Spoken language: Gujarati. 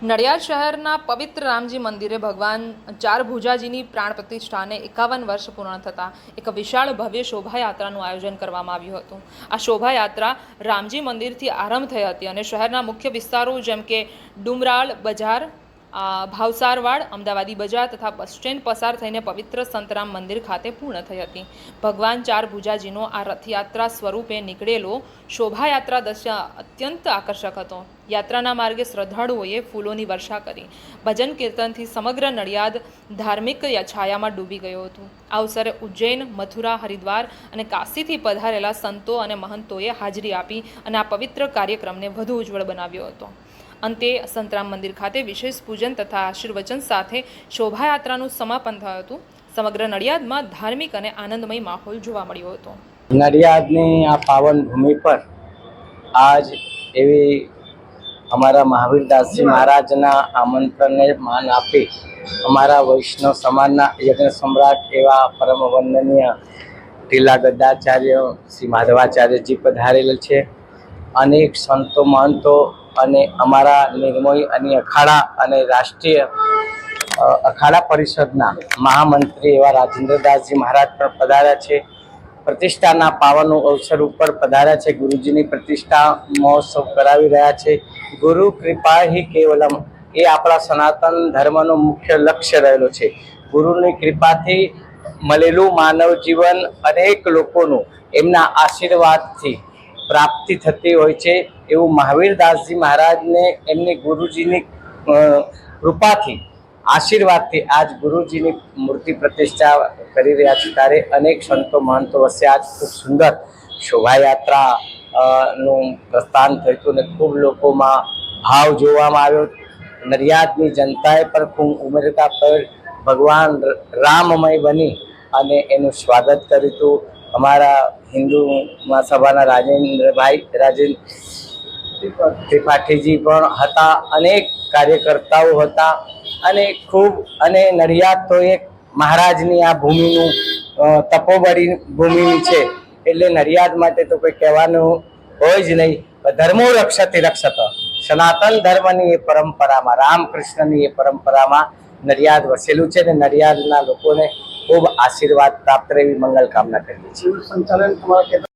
નડિયાદ શહેરના પવિત્ર રામજી મંદિરે ભગવાન ચાર ભુજાજીની પ્રાણ પ્રતિષ્ઠાને 51 વર્ષ પૂર્ણ થતાં એક વિશાળ ભવ્ય શોભાયાત્રાનું આયોજન કરવામાં આવ્યું હતું। આ શોભાયાત્રા રામજી મંદિરથી આરંભ થઈ હતી અને શહેરના મુખ્ય વિસ્તારો જેમ કે ડુમરાળ બજાર, ભાવસારવાડ, અમદાવાદી બજાર તથા બસ સ્ટેન્ડ પસાર થઈને પવિત્ર સંતરામ મંદિર ખાતે પૂર્ણ થઈ હતી। ભગવાન ચાર ભુજાજીનો આ રથયાત્રા સ્વરૂપે નીકળેલો શોભાયાત્રા દૃશ્ય અત્યંત આકર્ષક હતો। યાત્રાના માર્ગે શ્રદ્ધાળુઓએ ફૂલોની વર્ષા કરી ભજન કીર્તનથી સમગ્ર નડિયાદ ધાર્મિક છાયામાં ડૂબી ગયો હતું। આ અવસરે ઉજ્જૈન, મથુરા, હરિદ્વાર અને કાશીથી પધારેલા સંતો અને મહંતોએ હાજરી આપી અને આ પવિત્ર કાર્યક્રમને વધુ ઉજ્જવળ બનાવ્યો હતો। અંતે સંતરામ મંદિર ખાતે વિશેષ પૂજન તથા આશીર્વચન સાથે શોભાયાત્રાનું સમાપન થયું હતું। સમગ્ર નડિયાદમાં ધાર્મિક અને આનંદમય માહોલ જોવા મળ્યો હતો। નડિયાદની આ પાવન ભૂમિ પર આજ એવી અમારા મહાવીરદાસજી મહારાજના આમંત્રણને માન આપી અમારા વૈષ્ણવ સમાજના યજ્ઞ સમ્રાટ એવા પરમ વંદનીય ટીલા ગદ્દાચાર્ય શ્રી માધવાચાર્યજી પધારેલ છે। અનેક સંતો મહંતો અને અમારા નિર્મોહી અને અખાડા અને રાષ્ટ્રીય અખાડા પરિષદના મહામંત્રી એવા રાજેન્દ્રદાસજી મહારાજ પણ પધાર્યા છે। પ્રતિષ્ઠાના પાવન અવસર ઉપર પધાર્યા છે। ગુરુજીની પ્રતિષ્ઠા મહોત્સવ કરાવી રહ્યા છે। ગુરુ કૃપા હિ કેવલમ એ આપણા સનાતન ધર્મનો મુખ્ય લક્ષ્ય રહેલો છે। ગુરુની કૃપાથી મળેલું માનવ જીવન અનેક લોકોનું એમના આશીર્વાદથી પ્રાપ્તિ થતી હોય છે। એવું મહાવીરદાસજી મહારાજને એમની ગુરુજીની કૃપાથી આશીર્વાદથી આજ ગુરુજીની મૂર્તિ પ્રતિષ્ઠા કરી રહ્યા છે। ત્યારે અનેક સંતો મહંતો વચ્ચે આજ ખૂબ સુંદર શોભાયાત્રા નું પ્રસ્થાન થયું હતું અને ખૂબ લોકોમાં ભાવ જોવામાં આવ્યો। નડિયાદની જનતાએ પણ ખૂબ ઉમળકા પર ભગવાન રામમય બની અને એનું સ્વાગત કર્યું હતું। અમારા હિન્દુ મહાસભાના રાજેન્દ્ર ત્રિપાઠીજી પણ હતા, અનેક કાર્યકર્તાઓ હતા અને ખૂબ અને નડિયાદ તો એક મહારાજની આ ભૂમિનું તપોબળી ભૂમિ છે એટલે નડિયાદ માટે તો કોઈ કહેવાનું હોય જ નહીં। ધર્મો રક્ષતે રક્ષત, સનાતન ધર્મની એ પરંપરામાં, રામકૃષ્ણની એ પરંપરામાં નડિયાદ વસેલું છે અને નડિયાદના લોકોને ખૂબ આશીર્વાદ પ્રાપ્ત એવી મંગલ કામના કરીએ છીએ।